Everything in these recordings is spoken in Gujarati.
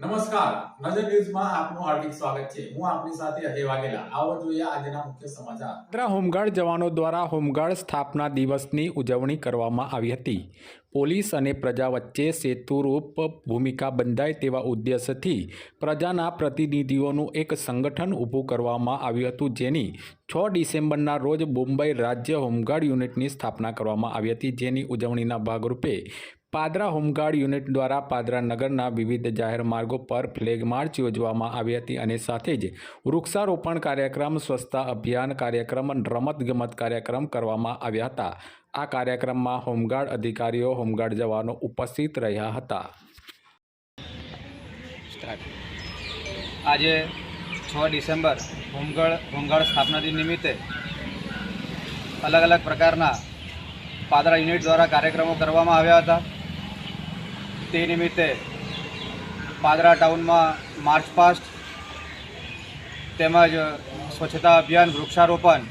નમસ્કાર, નજર ન્યૂઝમાં આપનું હાર્દિક સ્વાગત છે। હું આપની સાથે અજય વાઘેલા। આવો જોઈએ આજના મુખ્ય સમાચાર। પાદરા હોમગાર્ડ જવાનો દ્વારા હોમગાર્ડ સ્થાપના દિવસની ઉજવણી કરવામાં આવી હતી। પોલીસ અને પ્રજા વચ્ચે સેતુરૂપ ભૂમિકા બંધાય તેવા ઉદ્દેશથી પ્રજાના પ્રતિનિધિઓનું એક સંગઠન ઊભું કરવામાં આવ્યું હતું, જેની 6 ડિસેમ્બરના રોજ મુંબઈ રાજ્ય હોમગાર્ડ યુનિટની સ્થાપના કરવામાં આવી હતી। જેની ઉજવણીના ભાગરૂપે પાદરા હોમગાર્ડ યુનિટ દ્વારા પાદરા નગરના વિવિધ જાહેર માર્ગો પર ફ્લેગ માર્ચ યોજવામાં આવી હતી અને સાથે જ વૃક્ષારોપણ કાર્યક્રમ, સ્વચ્છતા અભિયાન કાર્યક્રમ, રમતગમત કાર્યક્રમ કરવામાં આવ્યા હતા। આ કાર્યક્રમમાં હોમગાર્ડ અધિકારીઓ, હોમગાર્ડ જવાનો ઉપસ્થિત રહ્યા હતા। આજે 6 ડિસેમ્બર હોમગાર્ડ સ્થાપના દિન નિમિત્તે અલગ અલગ પ્રકારના પાદરા યુનિટ દ્વારા કાર્યક્રમો કરવામાં આવ્યા હતા। તે નિમિત્તે પાદરા ટાઉનમાં માર્ચ પાસ્ટ તેમજ સ્વચ્છતા અભિયાન, વૃક્ષારોપણ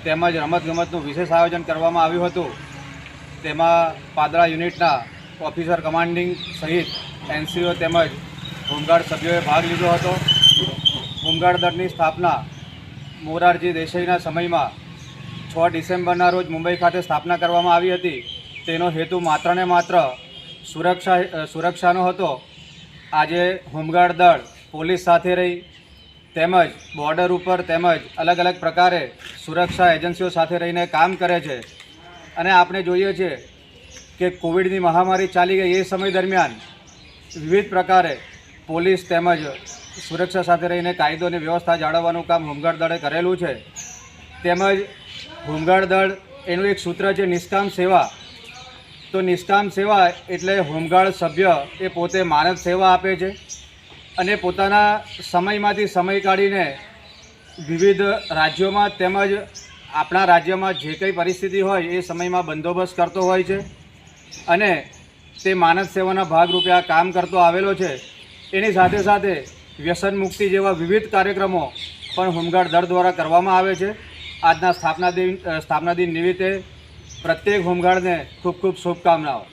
તેમજ રમતગમતનું વિશેષ આયોજન કરવામાં આવ્યું હતું। તેમાં પાદરા યુનિટના ઓફિસર કમાન્ડિંગ સહિત એનસીઓ તેમજ હોમગાર્ડ સભ્યોએ ભાગ લીધો હતો। હોમગાર્ડ દળની સ્થાપના મોરારજી દેસાઈના સમયમાં 6 ડિસેમ્બરના રોજ મુંબઈ ખાતે સ્થાપના કરવામાં આવી હતી। તેનો હેતુ માત્ર ને માત્ર સુરક્ષાનો હતો। આજે હોમગાર્ડ દળ પોલીસ સાથે રહી તેમજ બોર્ડર ઉપર તેમજ અલગ અલગ પ્રકારે સુરક્ષા એજન્સીઓ સાથે રહીને કામ કરે છે અને આપણે જોઈએ છીએ કે કોવિડની મહામારી ચાલી ગઈ એ સમય દરમિયાન વિવિધ પ્રકારે પોલીસ તેમજ સુરક્ષા સાથે રહીને કાયદો અને વ્યવસ્થા જાળવવાનું કામ હોમગાર્ડ દળે કરેલું છે। તેમજ હોમગાર્ડ દળ એનું એક સૂત્ર છે નિષ્કામ સેવા। તો નિષ્કામ સેવા એટલે હોમગાર્ડ સભ્ય એ પોતે માનવ સેવા આપે છે અને પોતાના સમયમાંથી સમય કાઢીને વિવિધ રાજ્યોમાં તેમજ આપણા રાજ્યમાં જે કંઈ પરિસ્થિતિ હોય એ સમયમાં બંદોબસ્ત કરતો હોય છે અને તે માનવ સેવાના ભાગરૂપે આ કામ કરતો આવેલો છે। એની સાથે સાથે વ્યસન મુક્તિ જેવા વિવિધ કાર્યક્રમો પણ હોમગાર્ડ દળ દ્વારા કરવામાં આવે છે। આજના સ્થાપના દિન નિમિત્તે પ્રત્યેક હોમગાર્ડને ખૂબ ખૂબ શુભકામનાઓ।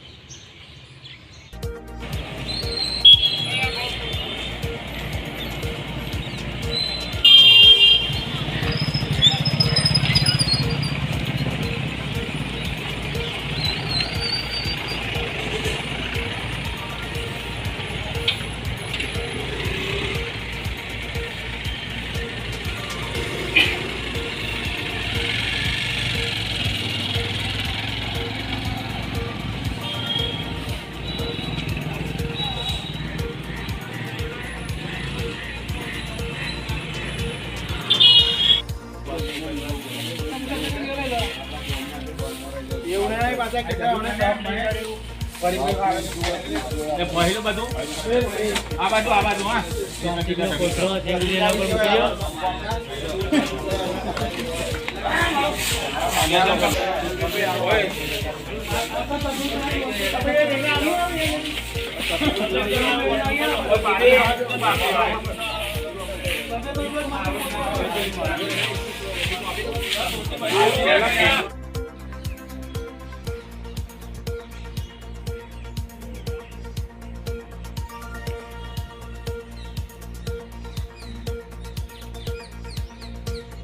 પહેલું બધું આ બાજુ હા Gracias.